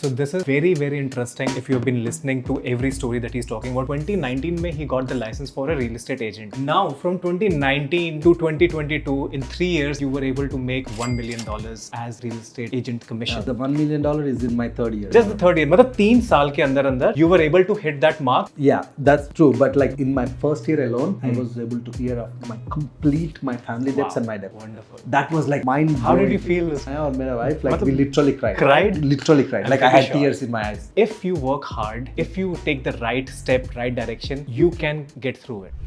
So this is very, very interesting if you've been listening to every story that he's talking about. 2019 mein he got the license for a real estate agent. Now from 2019 to 2022, in 3 years, you were able to make $1 million as real estate agent commission. The $1 million is in my third year. Just the third year. मतलब 3 साल के अंदर you were able to hit that mark. Yeah, that's true. But like in my first year alone, I was able to clear up my family debts and my debt. Wonderful. That was like mind-blowing. How did you feel this? I and my wife, like we literally cried. Cried? Literally cried. Like I had tears in my eyes. If you work hard, if you take the right step, right direction, you can get through it.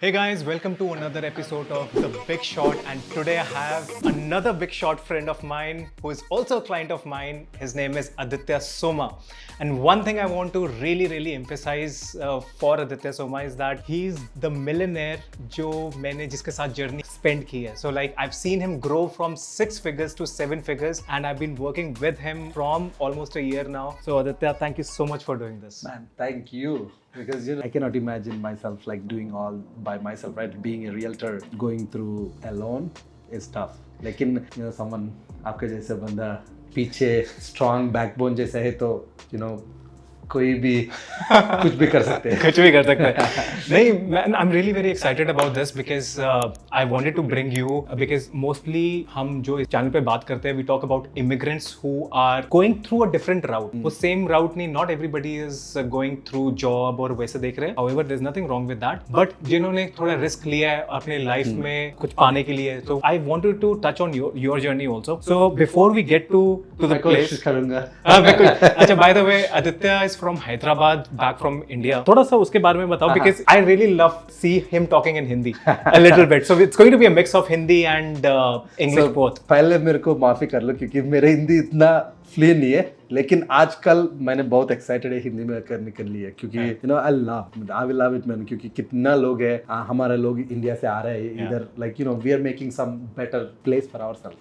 Hey guys, welcome to another episode of The Big Shot, and today I have another big shot friend of mine who is also a client of mine. His name is Aditya Soma. And one thing I want to really emphasize for Aditya Soma is that he's the millionaire जो मैंने जिसके साथ journey spend की है. So like I've seen him grow from 6 figures to 7 figures, and I've been working with him from almost a year now. So Aditya, thank you so much for doing this. Man, thank you. Because I cannot imagine myself like doing all by myself, right? Being a realtor, going through alone is tough. लेकिन someone आपके जैसे बंदा पीछे strong backbone जैसा है तो कोई भी कुछ भी कर सकते हैं. कुछ भी कर सकते हैं. नहीं, man, I'm really very excited about this because I wanted to bring you because mostly हम जो इस चैनल पे बात करते हैं, we talk about immigrants who are going through a different route. वो same route नहीं, not everybody is going through job और वैसे देख रहे हैं. However, there's nothing wrong with that. But जिन्होंने थोड़ा risk लिया है अपने life में कुछ पाने के लिए, so I wanted to touch on your journey also. So before we get to the place, कोशिश करूँगा. अच्छा, by the way, Aditya is from Hyderabad, back from India. थोड़ा सा उसके बारे में बताओ because I really love see him talking in Hindi a little bit. So it's going to be a mix of Hindi and English both. पहले मेरे को माफी कर लो क्योंकि मेरा हिंदी इतना फ्लुएंट नहीं है, लेकिन आजकल मैंने बहुत एक्साइटेड है हिंदी में करने के लिए क्योंकि I will love it man. क्योंकि कितना लोग है हमारे लोग इंडिया से आ रहे हैं इधर, like we are making some better place for ourselves.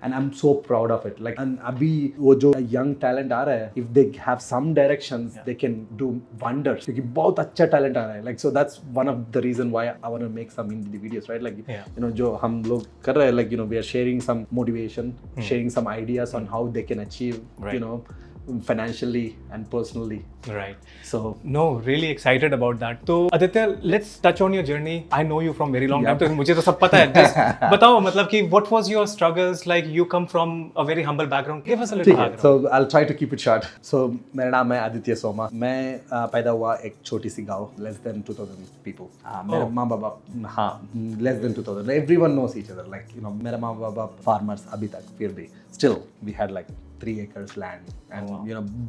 And I'm so proud of it. Like, and अभी वो जो young talent आ रहा है, if they have some directions, they can do wonders. क्योंकि बहुत अच्छा talent आ रहा है. Like, so that's one of the reason why I want to make some Hindi videos, right? Like, जो हम लोग कर रहे हैं, like, we are sharing some motivation, sharing some ideas on how they can achieve, financially and personally. Right. So, no, really excited about that. So, Aditya, let's touch on your journey. I know you from very long time, तो मुझे तो सब पता है. Just बताओ मतलब कि what was your struggles? Like you come from a very humble background. Give us a little background. So, I'll try to keep it short. So, मेरा नाम है आदित्य सोमा. मैं पैदा हुआ एक छोटी सी गाँव, less than 2,000 people. मेरे माँ बाबा less than 2,000. Everyone knows each other. Like मेरा माँ बाबा farmers अभी तक फिर भी. Still, we had like 3 acres land and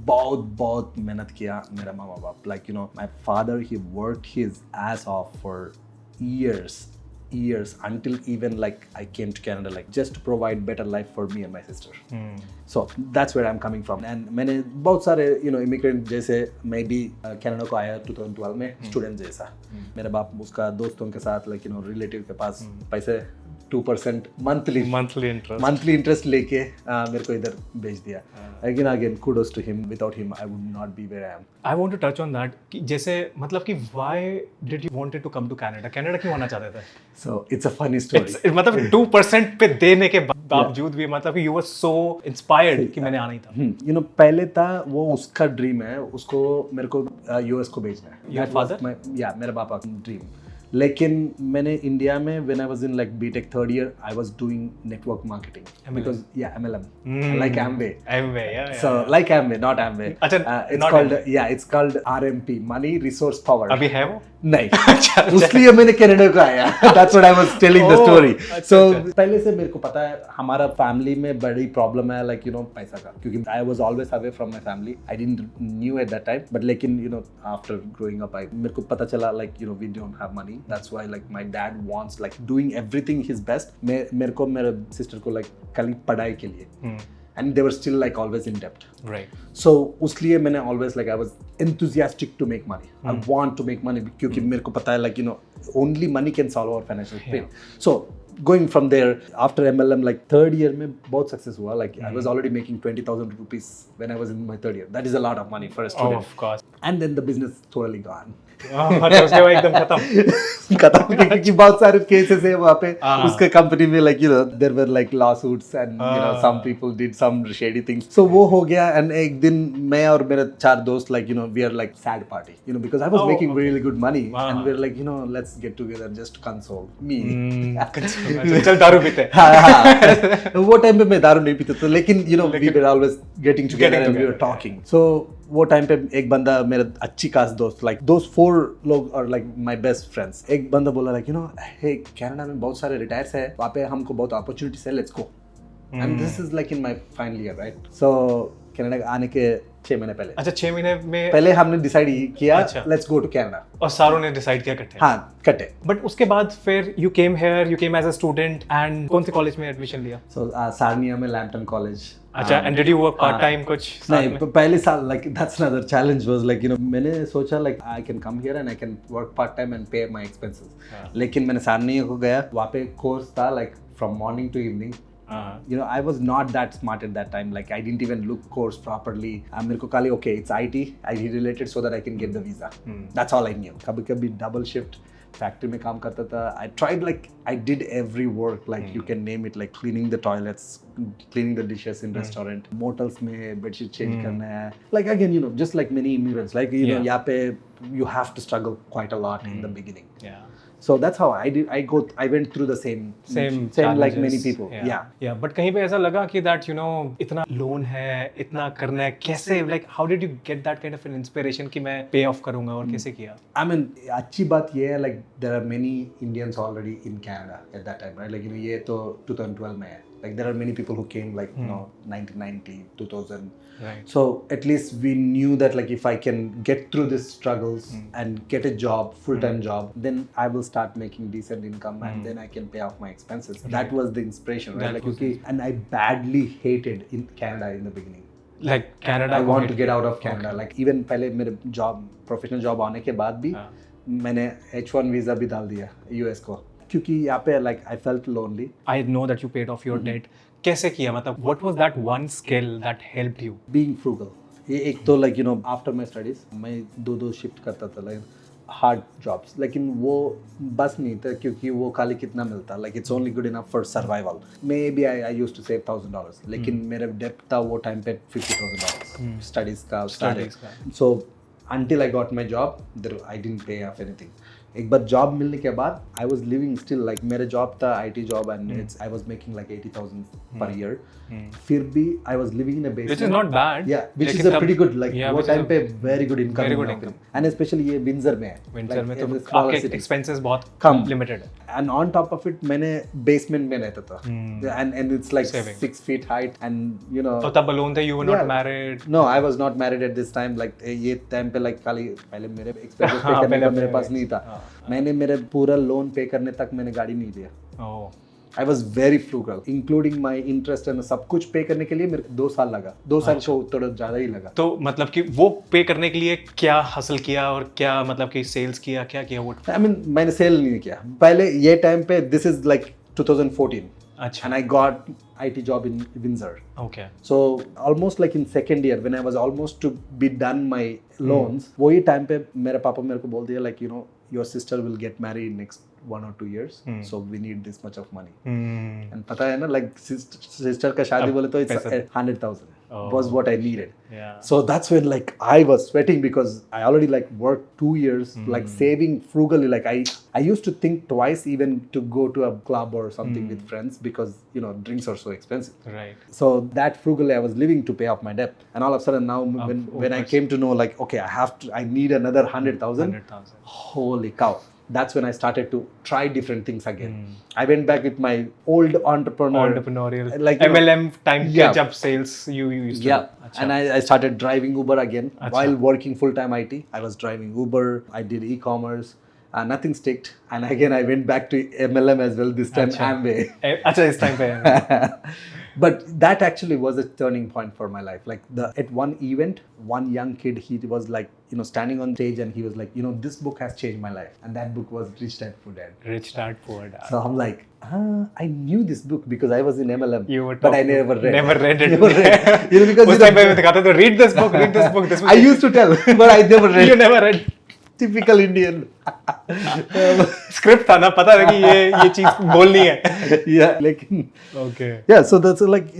बहुत मेहनत किया मेरा माँ बाप. Like my father, he worked his ass off for years until even like I came to Canada, like just to provide better life for me and my sister. So that's where I'm coming from. And मैंने बहुत सारे immigrant जैसे मैं भी Canada को आया 2012 में student जैसा. मेरा बाप उसका दोस्तों के साथ like रिलेटिव के पास पैसे 2% monthly interest लेके मेरे को इधर भेज दिया. Again, kudos to him. Without him, I would not be where I am. I want to touch on that. कि जैसे मतलब कि why did you wanted to come to Canada? Canada क्यों आना चाहते थे? So it's a funny story. मतलब 2% पे देने के बावजूद भी मतलब कि you were so inspired कि मैंने आना ही था. पहले था वो उसका ड्रीम है, उसको मेरे को US को भेजना है. Your father? मेरे पापा का ड्रीम. लेकिन मैंने इंडिया में when I was in like BTech third year, I was doing network marketing. MLM. Because MLM. Like Amway. So like Amway, not Amway. It's called RMP, Money Resource Power. अभी है वो? नहीं. उसलिए मैंने Canada को आया. That's what I was telling the story. So पहले से मेरे को पता है हमारा फैमिली में बड़ी प्रॉब्लम है like पैसा का. क्योंकि I was always away from my family. I didn't knew at that time. But लेकिन after growing up, मेरे को पता चला like we don't have money. That's why like my dad wants like doing everything his best. मेरे को मेरे sister को like खाली पढ़ाई के लिए. And they were still like always in debt. Right. So उसलिए मैंने always like I was enthusiastic to make money. I want to make money क्योंकि मेरे को पता है like only money can solve our financial pain. So going from there after MLM like third year में बहुत success हुआ. Like I was already making 20,000 rupees when I was in my third year. That is a lot of money for a student. Oh, of course. and then the business totally gone. मतलब उसके बाद एकदम खत्म। खत्म क्योंकि बहुत सारे cases है वहाँ पे उसके कंपनी में like you know there were like lawsuits and you know some people did some shady things. So वो हो गया and एक दिन मैं और मेरे 4 दोस्त like you know we are like sad party you know because I was making really good money and we were like you know let's get together just console me. चल दारू पीते। वो टाइम पे मैं दारू नहीं पीता था लेकिन you know we were always getting together and we were talking. So वो टाइम पे एक बंदा मेरा अच्छी खास दोस्त like those 4 लोग और like my best friends एक बंदा बोला like you know hey Canada में बहुत सारे रिटायर्स है वहाँ पे हमको बहुत अपॉर्चुनिटीज है let's go and this is like in my final year right so Canada आने के 6 महीने पहले। अच्छा 6 महीने में पहले हमने डिसाइड किया लेट्स गो टू कनाडा और सारों ने डिसाइड किया इकट्ठे। हाँ इकट्ठे। बट उसके बाद फिर you came here you came as a student and कौन से कॉलेज में एडमिशन लिया? सो सारनिया में लैम्पटन कॉलेज। अच्छा and did you work part time कुछ? नहीं पहले साल like that's another challenge was like you know मैंने सोचा like I can come here and I can work part time and pay my expenses लेकिन मैंने Sarnia को गया वहाँ पे कोर्स था like from morning to evening you know I was not that smart at that time like I didn't even look course properly मेरे को खाली okay it's IT related so that I can get the visa that's all I knew कभी double shift factory में काम करता था I tried like I did every work like you can name it like cleaning the toilets cleaning the dishes in restaurant motels में bedsheet change करना है like again you know just like many immigrants like you know यहाँ पे you have to struggle quite a lot in the beginning so that's how I went through the same like many people yeah but कहीं पे ऐसा लगा कि that you know इतना loan है इतना करना है कैसे like how did you get that kind of an inspiration कि मैं pay off करूँगा और कैसे किया? I mean अच्छी बात ये है like there are many Indians already in Canada at that time right like you know ये तो 2012 में है like there are many people who came like you know 1990 2000 right so at least we knew that like if I can get through these struggles and get a job full-time job then I will start making decent income and then I can pay off my expenses that was the inspiration right like okay and I badly hated in Canada in the beginning like Canada I want to get out of Canada like even पहले मेरे job professional job आने के बाद भी मैंने H1 visa भी डाल दिया US को क्योंकि यहाँ पे like I felt lonely. I know that you paid off your debt. कैसे किया मतलब what was that one skill that helped you? Being frugal. ये एक तो like you know after my studies मैं 2 शिफ्ट करता था like hard jobs लेकिन वो बस नहीं था क्योंकि वो खाली कितना मिलता like it's only good enough for survival. Maybe I used to save $1,000 लेकिन मेरा डेट था वो टाइम पे $50,000 स्टडीज का so until I got my job I didn't pay off anything. एक बार जॉब मिलने के बाद I was living still like मेरा जॉब था IT job and I was making like 80,000 per year. फिर भी I was living in a basement. Which is not bad. Yeah, which is a pretty good like वो time पे very good income. And especially ये vinegar में है. Vinegar में तो आपके expenses बहुत कम limited है. And on top of it मैंने basement में रहता था. And it's like 6 feet height and you know. तो तब alone थे you were not married. No, I was not married at this time like ये टाइम पे like खाली पहले मेरे expenses पे करने का मेरे पास नहीं था. मैंने मेरे पूरा लोन पे करने तक मैंने गाड़ी नहीं दिया. I was very frugal, including my interest and सब कुछ पे करने के लिए मेरे 2 साल लगा. 2 साल को थोड़ा ज़्यादा ही लगा. तो मतलब कि वो पे करने के लिए क्या हासिल किया और क्या मतलब कि सेल्स किया क्या किया वो? I mean मैंने सेल नहीं किया. पहले ये टाइम पे this is like 2014. अच्छा. And I got IT job in Windsor. Okay. So almost like in second year when I was almost to be done my loans, वही टाइम पे मेरे पापा मेरे को बोल दिया like you know your sister will get married in next 1 or 2 years, so we need this much of money. And पता है ना like sister का शादी बोले तो it's 100,000 was what I needed. Yeah. So that's when like I was sweating because I already like worked 2 years like saving frugally like I used to think twice even to go to a club or something with friends because you know drinks are so expensive. Right. So that frugally I was living to pay off my debt and all of a sudden now when I came to know like okay I need another 100,000. Holy cow. That's when I started to try different things again. I went back with my old entrepreneurial like MLM time catch-up sales you used to do. And I started driving Uber again while working full-time IT. I was driving Uber, I did e-commerce. Nothing sticked and again I went back to MLM as well this time Amway. अच्छा इस time पे But that actually was a turning point for my life. Like at one event, one young kid, he was like, standing on stage and he was like, this book has changed my life. And that book was Rich Dad Poor Dad. Rich Dad Poor Dad. So I'm like, I knew this book because I was in MLM, You were but I never read. Never read it. Never read. Because उस time पे मैं दिखाता तो read this book, read this book. This I used to tell, but I never read. You never read. Typical Indian. Script था ना, पता था कि ये चीज बोलनी है. Yeah, like. Okay. Yeah, so that's like,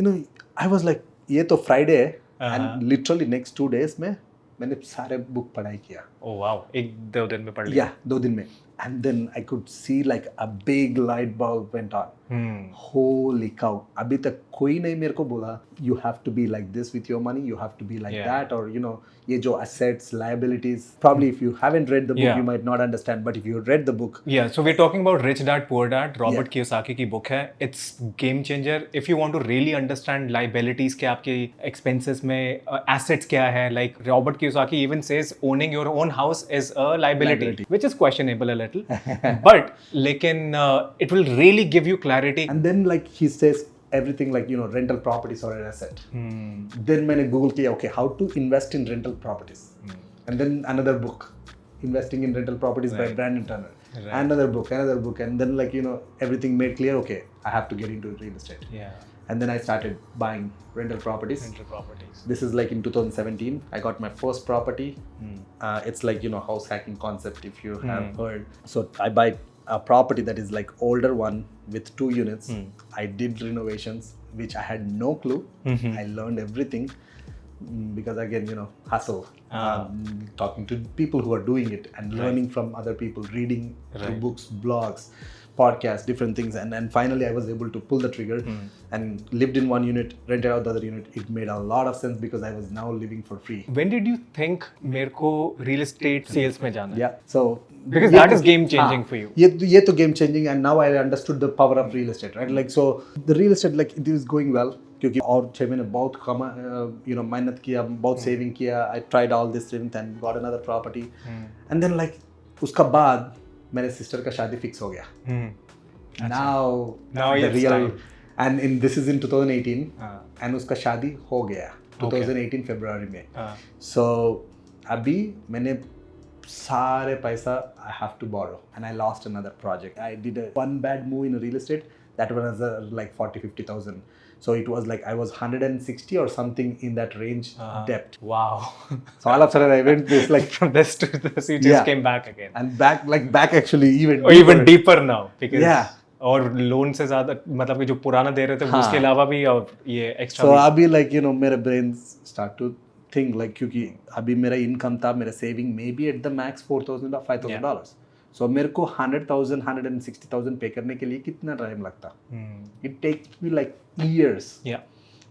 I was like, ये तो Friday है, and literally next 2 days में मैंने सारे book पढ़ाई किया. Oh wow, एक दो दिन में पढ़ लिया. Yeah, 2 दिन में. And then I could see like a big light bulb went on. Holy cow. अभी तक कोई नहीं मेरे को बोला, you have to be like this with your money, you have to be like that, or ये जो assets, liabilities. Probably if you haven't read the book, you might not understand. But if you read the book. Yeah, so we're talking about Rich Dad Poor Dad. Robert Kiyosaki की book है. It's game changer. If you want to really understand liabilities क्या आपके expenses में, assets क्या है, like Robert Kiyosaki even says owning your own house is a liability. Which is questionable a little. But लेकिन it will really give you clarity. And then like he says everything like rental properties or an asset. Then मैंने Google किया okay how to invest in rental properties. And then another book, Investing in Rental Properties by Brandon Turner. Another book, and then like everything made clear. Okay, I have to get into real estate. Yeah. And then I started buying rental properties. This is like in 2017. I got my first property. It's like house hacking concept if you have heard. So I buy a property that is like older one with 2 units. I did renovations which I had no clue. I learned everything because again hustle, talking to people who are doing it and learning from other people, reading through books, blogs, podcasts, different things, and then finally I was able to pull the trigger and lived in one unit, rented out the other unit. It made a lot of sense because I was now living for free. When did you think मेरे को real estate sales में जाना है? Yeah, so because that is game changing for you. ये तो game changing, and now I understood the power of real estate, right? Like so the real estate like it is going well क्योंकि और 6 महीने बहुत कमा मेहनत किया, बहुत saving किया. I tried all this things and got another property, and then like उसका बाद मेरे सिस्टर का शादी फिक्स हो गया. Now the real time. And this is in 2018 and उसका शादी हो गया 2018 February में. So अभी मैंने सारे पैसा I have to borrow, and I lost another project. I did one bad move in real estate that was like 40,000-50,000. So it was like I was 160 or something in that range debt. Wow. So all of a sudden I went this like from this to this, you just came back again. And back actually even or even deeper now because और loan से ज़्यादा मतलब कि जो पुराना दे रहे थे उसके अलावा भी और ये एक्स्ट्रा. So अभी like मेरे brain start to think like क्योंकि अभी मेरा income था, मेरा saving maybe at the max $4,000 or $5,000. So मेरे को 100,000, 160,000 पे करने के लिए कितना टाइम लगता? It takes me like years. Yeah.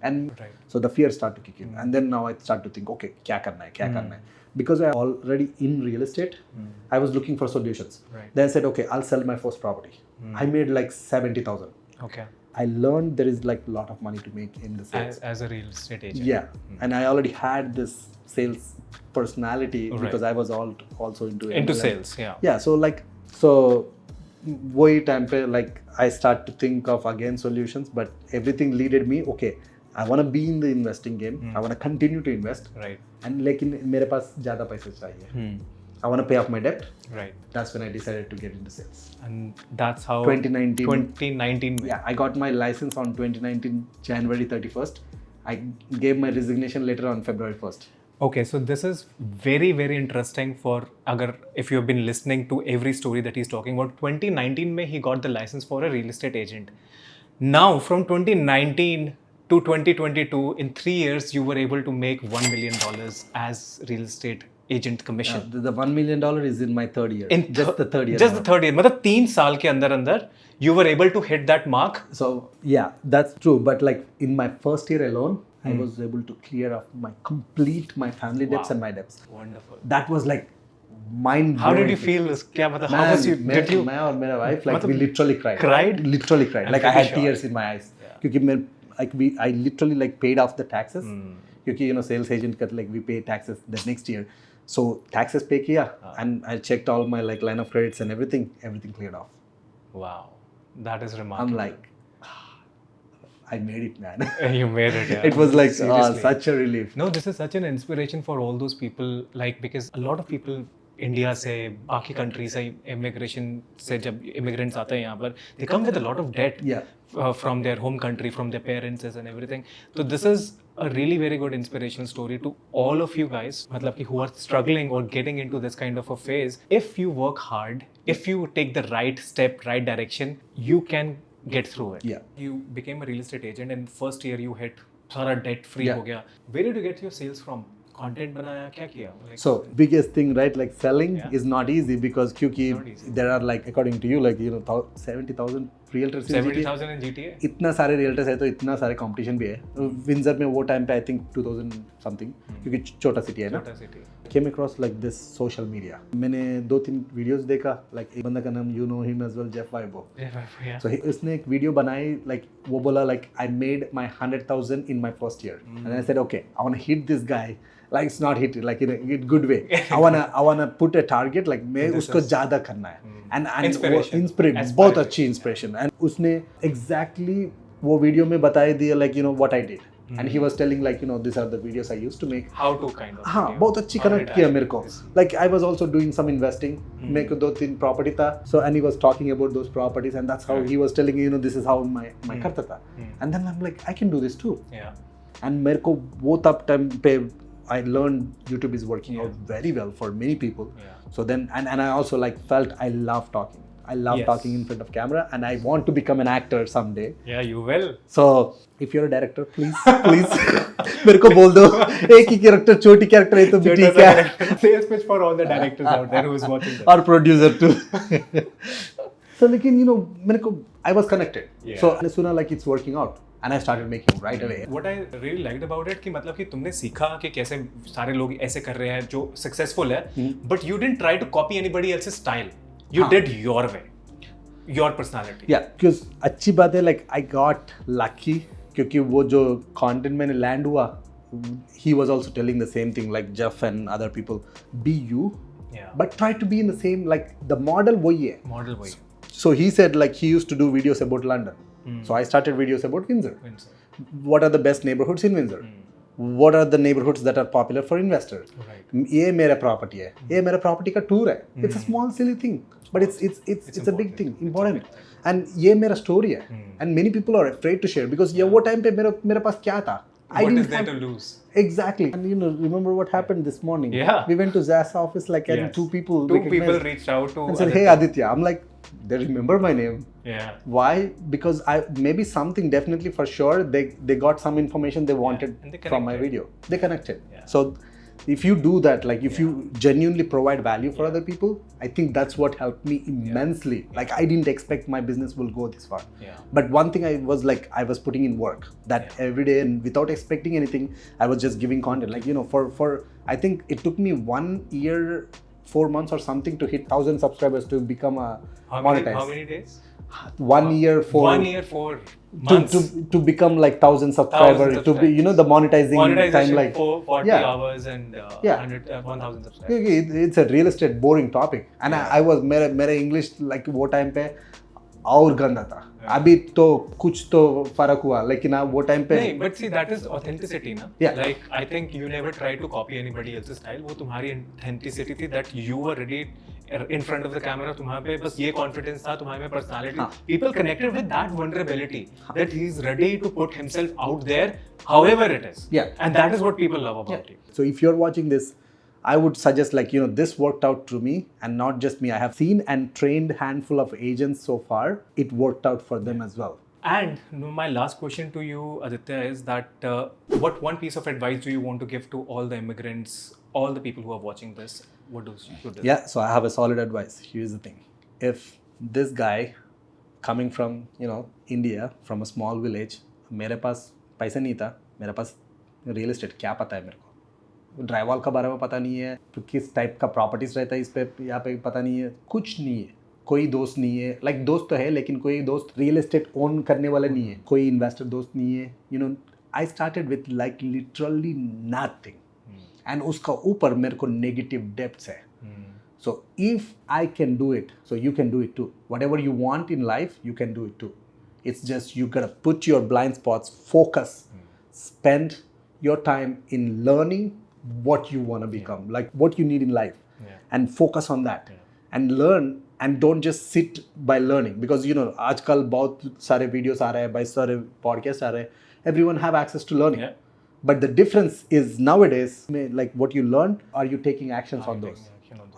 And so the fear start to kick in. And then now I start to think, okay, क्या करना है? Because I already in real estate, I was looking for solutions. Then I said, okay, I'll sell my first property. I made like 70,000. Okay. I learned there is like a lot of money to make in the sales. As a real estate agent. Yeah. And I already had this sales personality because I was also into sales. Yeah. So like वही time पे like I start to think of again solutions, but everything leaded me okay, I want to be in the investing game. I want to continue to invest. Right. And लेकिन मेरे पास ज़्यादा पैसे चाहिए. I want to pay off my debt. Right. That's when I decided to get into sales. And that's how 2019. Yeah, I got my license on 2019 January 31st. I gave my resignation letter on February 1st. Okay, so this is very, very interesting for if you have been listening to every story that he's talking about. 2019 mein he got the license for a real estate agent. Now from 2019 to 2022, in 3 years, you were able to make $1 million as real estate agent commission. The $1 million is in my 3rd year. Just the 3rd year. Just the 3rd year. मतलब 3 साल के अंदर you were able to hit that mark. So yeah, that's true. But like in my 1st year alone, I was able to clear off my family debts and my debts. Wonderful. That was like mind blowing. How did you feel? क्या मतलब? How was you? Did you? मैं और मेरा wife like we literally cried. Cried? Literally cried. Like I had tears in my eyes. क्योंकि I literally like paid off the taxes. क्योंकि sales agent cut like we pay taxes the next year. So taxes pay किया and I checked all my like line of credits and everything cleared off. Wow, that is remarkable. I'm like, I made it, man. You made it. Yeah. It was like Seriously. such a relief. No, this is such an inspiration for all those people, like, because a lot of people India से बाकी country से immigration से जब immigrants आते हैं यहाँ पर they come with a lot of debt from their home country from their parents and everything तो this is a really very good inspirational story to all of you guys मतलब कि who are struggling or getting into this kind of a phase. If you work hard, if you take the right step, right direction, you can get through it. You became a real estate agent and first year you hit सारा debt free हो गया. Where did you get your sales from? Content बनाया क्या किया? So biggest thing, right? Like selling is not easy because क्योंकि there are like according to you like 70,000 realtors in 70,000 in GTA. इतना सारे realtors है तो इतना सारे competition भी है. विंजर में वो time पे I think 2000 something क्योंकि छोटा city है ना. छोटा city. Came across like this social media. मैंने 2-3 videos देखा like एक बंदा का नाम you know him as well Jeff Weibo. So उसने एक video बनाई like वो बोला like I made my 100,000 in my first year and I said okay I want to hit this guy. Like it's not hit like in a good way. I wanna put a target like मैं उसको ज़्यादा करना है. And inspiration बहुत अच्छी inspiration. And उसने exactly वो video में बताई दिया like what I did. And he was telling like these are the videos I used to make. How to kind of. हाँ बहुत अच्छी connect किया मेरे को. Like I was also doing some investing. मेरे को 2-3 property था. So and he was talking about those properties and that's how he was telling this is how my करता था. And then I'm like I can do this too. Yeah. And मेरे को वो तब time पे I learned YouTube is working out very well for many people. So then and I also like felt I love talking. I love talking in front of camera and I want to become an actor someday. Yeah, you will. So if you're a director, please मेरे को बोल दो एक ही character छोटी character है तो भी ठीक है. Sales pitch for all the directors out there who is watching this. Or producer too. So लेकिन मेरे को I was connected. So मैंने सुना like it's working out. And I started making right away. What I really liked about it कि मतलब कि तुमने सीखा कि कैसे सारे लोग ऐसे कर रहे हैं जो सक्सेसफुल है, but you didn't try to copy anybody else's style. You did your way, your personality. Yeah, because अच्छी बात है like I got lucky क्योंकि वो जो content मैंने land हुआ, he was also telling the same thing like Jeff and other people, be you, but try to be in the same like the model वही है. Model वही. So he said like he used to do videos about London. So I started videos about Windsor. What are the best neighborhoods in Windsor? What are the neighborhoods that are popular for investors? ये मेरा property है. ये मेरा property का tour है. It's a small silly thing, but it's a big thing, important. And ये मेरा story है. And many people are afraid to share because ये वो time पे मेरे पास क्या था? What is there to lose? Exactly. And remember what happened this morning? Yeah. We went to Zach's office like and two people reached out to and said, "Hey Aditya." I'm like, they remember my name. Yeah. Why? Because maybe something definitely for sure they got some information they wanted from my video. They connected. Yeah. So if you do that, like if you genuinely provide value for other people, I think that's what helped me immensely. Like I didn't expect my business will go this far. But one thing I was putting in work that every day and without expecting anything, I was just giving content. Like for I think it took me 1 year, 4 months or something to hit 1,000 subscribers to become a monetized. How many days? 1 year, 4 months. To become like 1,000 subscribers, to be the monetizing time like 40 hours and 1,000 subscribers. It's a real estate boring topic and I was मेरा English like वो time पे और गंदा था. अभी तो कुछ तो फर्क हुआ लेकिन वो time पे नहीं, but see that is authenticity ना. Like I think you never try to copy anybody else's style. वो तुम्हारी authenticity थी that you were ready in front of the camera. तुम्हारे पे बस ये confidence था, तुम्हारे में personality. People connected with that vulnerability that he is ready to put himself out there however it is. And that is what people love about you. So if you're watching this, I would suggest like this worked out to me and not just me. I have seen and trained handful of agents so far. It worked out for them as well. And my last question to you, Aditya, is that what one piece of advice do you want to give to all the immigrants, all the people who are watching this? What do you do? Yeah, so I have a solid advice. Here's the thing. If this guy coming from, India, from a small village, मेरे पास पैसा नहीं था, मेरे पास real estate क्या पता है मेरे को? ड्राइवॉल का बारे में पता नहीं है, किस टाइप का प्रॉपर्टीज रहता है इस पे यहाँ पे पता नहीं है, कुछ नहीं है, कोई दोस्त नहीं है. लाइक दोस्त तो है लेकिन कोई दोस्त रियल एस्टेट ओन करने वाला नहीं है, कोई इन्वेस्टर दोस्त नहीं है. I started with like literally nothing and उसका ऊपर मेरे को नेगेटिव डेब्ट्स है. So if I can do it, so you can do it too. Whatever you want in life you can do it too. It's just you gotta put your blind spots, focus, spend your time in learning what you want to become, like what you need in life, and focus on that, and learn, and don't just sit by learning, because you know आजकल बहुत सारे videos आ रहे हैं, बहुत सारे podcasts आ रहे हैं, everyone have access to learning. But the difference is nowadays, like what you learn, are you taking actions on those?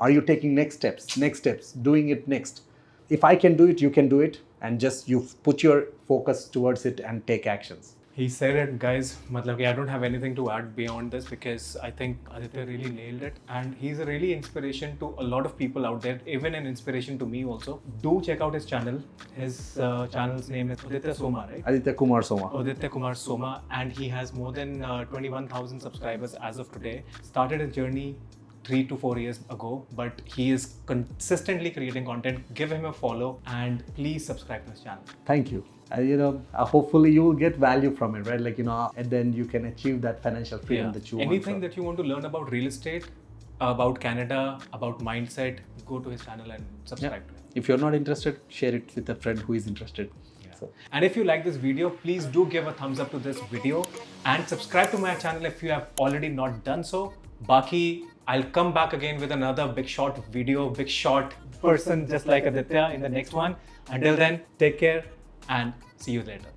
Are you taking next steps, doing it next? If I can do it, you can do it, and just you put your focus towards it and take actions. He said it, guys. Matlab ki I don't have anything to add beyond this, because I think Aditya really nailed it, and he's a really inspiration to a lot of people out there, even an inspiration to me also. Do check out his channel. His channel's name is Aditya Soma, right? Aditya Kumar Soma. Aditya Kumar Soma, and he has more than 21,000 subscribers as of today. Started his journey 3 to 4 years ago, but he is consistently creating content. Give him a follow, and please subscribe to his channel. Thank you. You know, hopefully you will get value from it, right? Like, you know, and then you can achieve that financial freedom that you want. Anything that you want to learn about real estate, about Canada, about mindset, go to his channel and subscribe to him. If you're not interested, share it with a friend who is interested. So. And if you like this video, please do give a thumbs up to this video and subscribe to my channel if you have already not done so. Baki, I'll come back again with another big short video, big short person just like Aditya in the next one. Until then, take care and see you later.